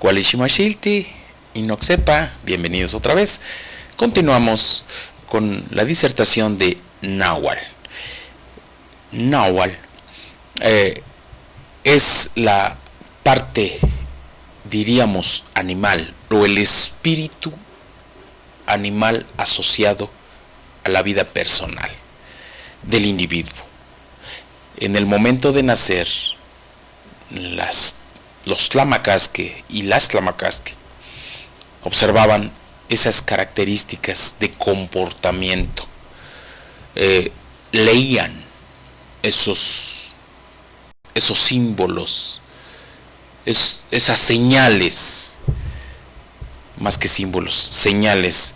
Kualishimashilti, Inoxepa, bienvenidos otra vez. Continuamos con la disertación de Nahual. Nahual es la parte, diríamos, animal, o el espíritu animal asociado a la vida personal del individuo. En el momento de nacer, los Tlamacasque y las Tlamacasque observaban esas características de comportamiento, leían esos símbolos, esas señales, más que símbolos, señales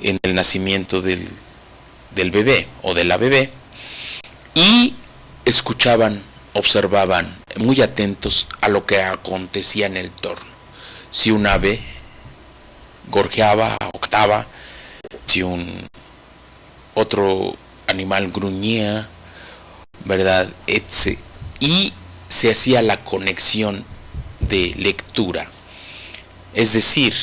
en el nacimiento del bebé o de la bebé, y escuchaban, observaban, muy atentos a lo que acontecía en el entorno. Si un ave gorjeaba, octava, si un otro animal gruñía, ¿verdad? Y se hacía la conexión de lectura. Es decir,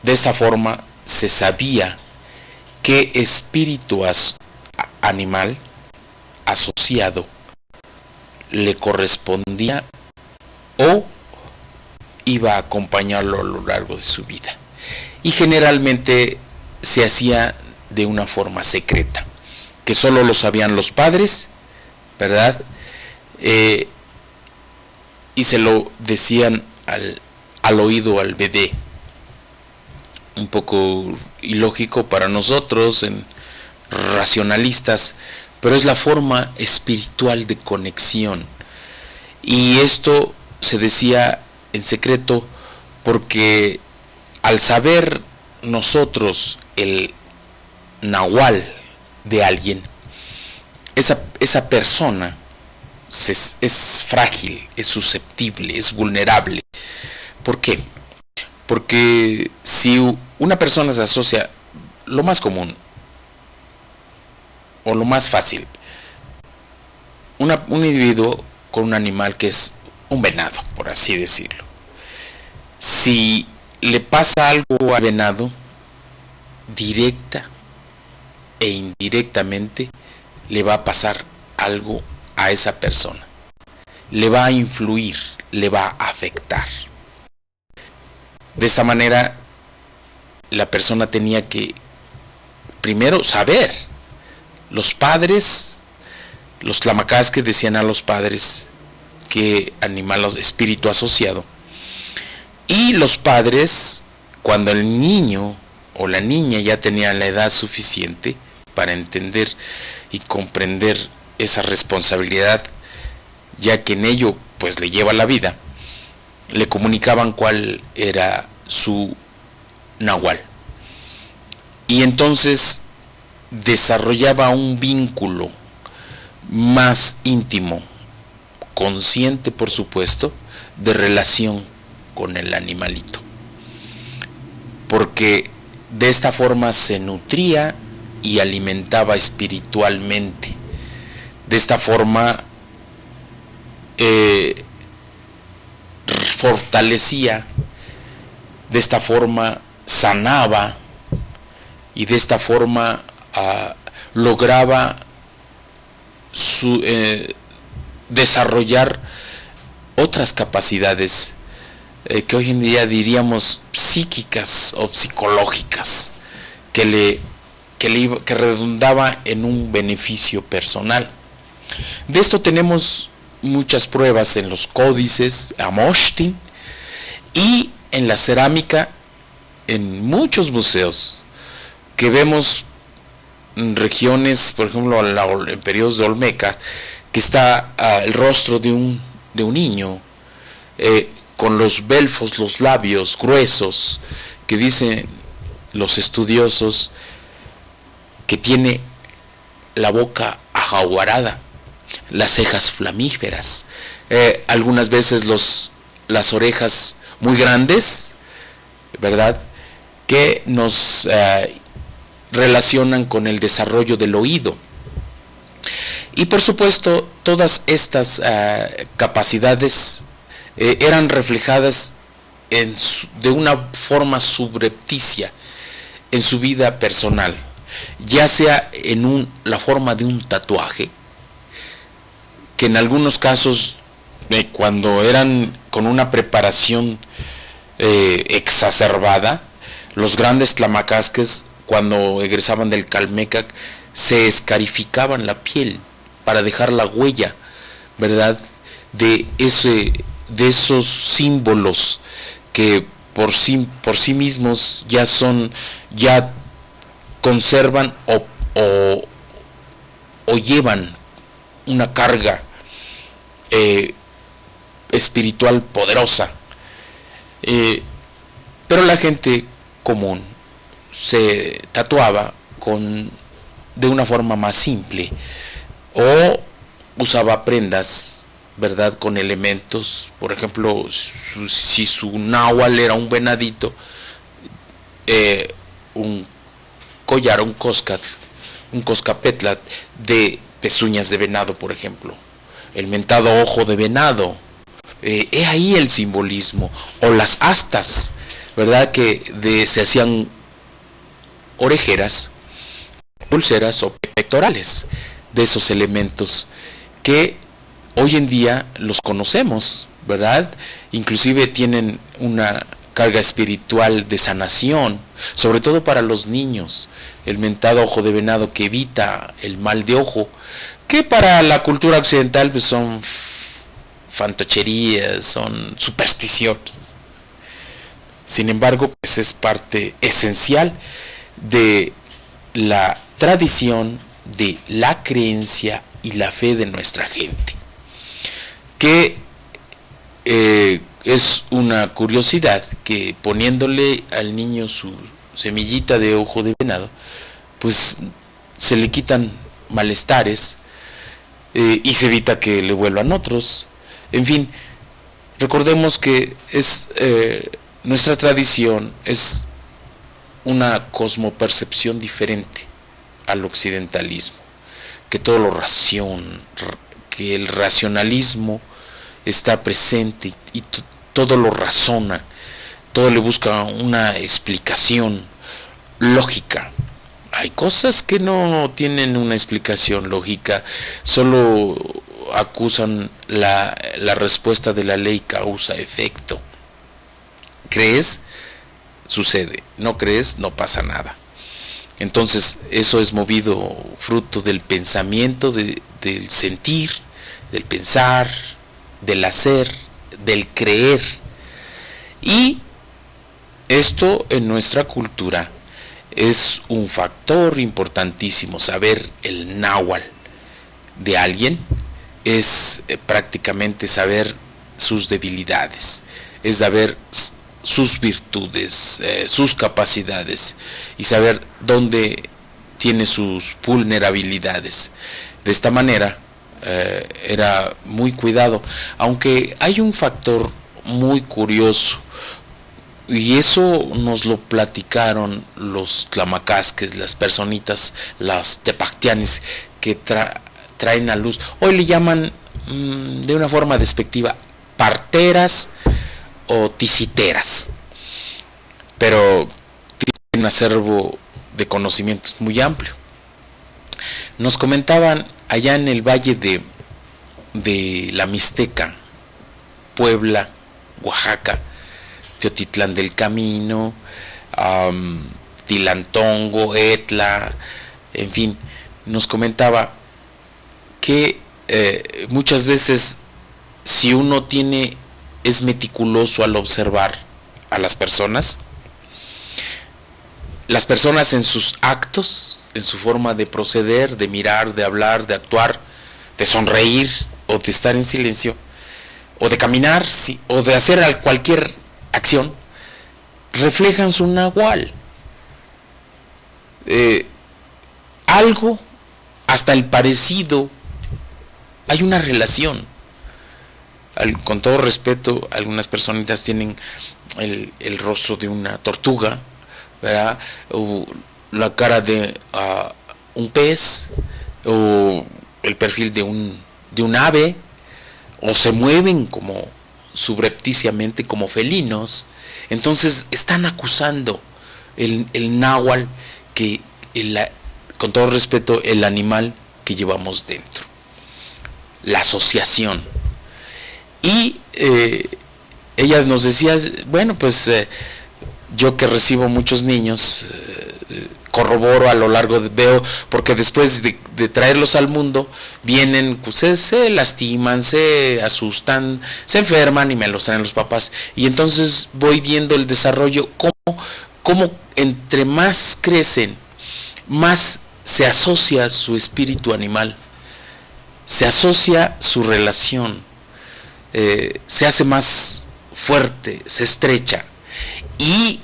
de esa forma se sabía qué espíritu animal asociado le correspondía o iba a acompañarlo a lo largo de su vida. Y generalmente se hacía de una forma secreta, que solo lo sabían los padres, ¿verdad? Y se lo decían al oído al bebé. Un poco ilógico para nosotros, racionalistas, pero es la forma espiritual de conexión. Y esto se decía en secreto porque al saber nosotros el nahual de alguien, esa persona es frágil, es susceptible, es vulnerable. ¿Por qué? Porque si una persona se asocia, lo más común o lo más fácil, un individuo con un animal que es un venado, por así decirlo. Si le pasa algo al venado, directa e indirectamente le va a pasar algo a esa persona. Le va a influir, le va a afectar. De esta manera, la persona tenía que primero saber. Los padres, los Tlamacasque decían a los padres qué animal, espíritu asociado. Y los padres, cuando el niño o la niña ya tenían la edad suficiente para entender y comprender esa responsabilidad, ya que en ello pues le lleva la vida, le comunicaban cuál era su nahual. Y entonces desarrollaba un vínculo más íntimo, consciente por supuesto, de relación con el animalito. Porque de esta forma se nutría y alimentaba espiritualmente. De esta forma fortalecía, de esta forma sanaba y de esta forma lograba desarrollar otras capacidades que hoy en día diríamos psíquicas o psicológicas, que redundaba en un beneficio personal. De esto tenemos muchas pruebas en los códices Amoshtin y en la cerámica, en muchos museos que vemos en regiones, por ejemplo en periodos de Olmecas, que está el rostro de un niño con los belfos, los labios gruesos, que dicen los estudiosos que tiene la boca ajaguarada, las cejas flamígeras, algunas veces las orejas muy grandes, ¿verdad?, que nos relacionan con el desarrollo del oído. Y por supuesto, todas estas capacidades eran reflejadas de una forma subrepticia en su vida personal, ya sea en la forma de un tatuaje, que en algunos casos, cuando eran con una preparación exacerbada, los grandes tlamacasques, cuando egresaban del Calmecac, se escarificaban la piel para dejar la huella, ¿verdad?, de esos símbolos que por sí mismos ya conservan o llevan una carga espiritual poderosa. Pero la gente común se tatuaba de una forma más simple, o usaba prendas, ¿verdad?, con elementos. Por ejemplo, si su náhuatl era un venadito, un collar, un coscapetlat de pezuñas de venado, por ejemplo, el mentado ojo de venado. He ahí el simbolismo. O las astas, ¿verdad?, que se hacían orejeras, pulseras o pectorales de esos elementos que hoy en día los conocemos, ¿verdad? Inclusive tienen una carga espiritual de sanación, sobre todo para los niños. El mentado ojo de venado, que evita el mal de ojo, que para la cultura occidental pues son fantocherías, son supersticiones. Sin embargo, pues es parte esencial de la tradición, de la creencia y la fe de nuestra gente, que es una curiosidad que poniéndole al niño su semillita de ojo de venado, pues se le quitan malestares y se evita que le vuelvan otros. En fin, recordemos que nuestra tradición es una cosmopercepción diferente al occidentalismo, que que el racionalismo está presente y todo lo razona, todo le busca una explicación lógica. Hay cosas que no tienen una explicación lógica, solo acusan la respuesta de la ley causa-efecto. ¿Crees? Sucede. ¿No crees? No pasa nada. Entonces eso es movido fruto del pensamiento, del sentir, del pensar, del hacer, del creer. Y esto en nuestra cultura es un factor importantísimo. Saber el náhuatl de alguien es prácticamente saber sus debilidades, es saber sus virtudes, sus capacidades, y saber dónde tiene sus vulnerabilidades. De esta manera era muy cuidado, aunque hay un factor muy curioso, y eso nos lo platicaron los tlamacasques, las personitas, las tepactianes, que traen a luz. Hoy le llaman de una forma despectiva parteras o tisiteras, pero tienen un acervo de conocimientos muy amplio. Nos comentaban allá en el valle de la Mixteca, Puebla, Oaxaca, Teotitlán del Camino, Tilantongo, Etla, en fin, nos comentaba que muchas veces, si uno es meticuloso al observar a las personas en sus actos, en su forma de proceder, de mirar, de hablar, de actuar, de sonreír o de estar en silencio, o de caminar, o de hacer cualquier acción, reflejan su nahual. Algo, hasta el parecido, hay una relación. Con todo respeto, algunas personitas tienen el rostro de una tortuga, ¿verdad?, o la cara de un pez, o el perfil de un ave, o se mueven como subrepticiamente como felinos. Entonces están acusando el náhuatl, que con todo respeto, el animal que llevamos dentro, la asociación. Y ella nos decía, bueno, pues yo que recibo muchos niños, corroboro a lo largo veo, porque después de traerlos al mundo, vienen, pues se lastiman, se asustan, se enferman y me los traen los papás. Y entonces voy viendo el desarrollo, cómo entre más crecen, más se asocia su espíritu animal, se asocia su relación, se hace más fuerte, se estrecha, y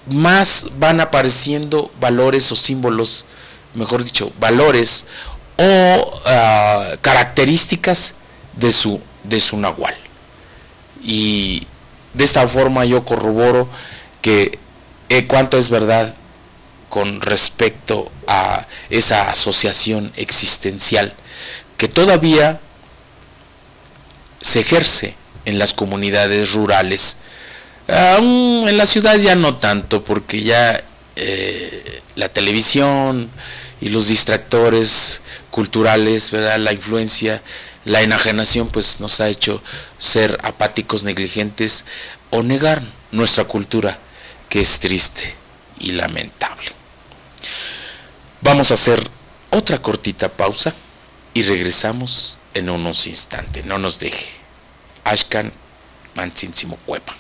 más van apareciendo valores o símbolos, mejor dicho, valores o características de su nahual. Y de esta forma yo corroboro que cuánto es verdad con respecto a esa asociación existencial que todavía se ejerce en las comunidades rurales. En las ciudades ya no tanto, porque ya la televisión y los distractores culturales, ¿verdad?, la influencia, la enajenación, pues nos ha hecho ser apáticos, negligentes o negar nuestra cultura, que es triste y lamentable. Vamos a hacer otra cortita pausa y regresamos en unos instantes. No nos deje. Axkan Mantzitzimocuepa.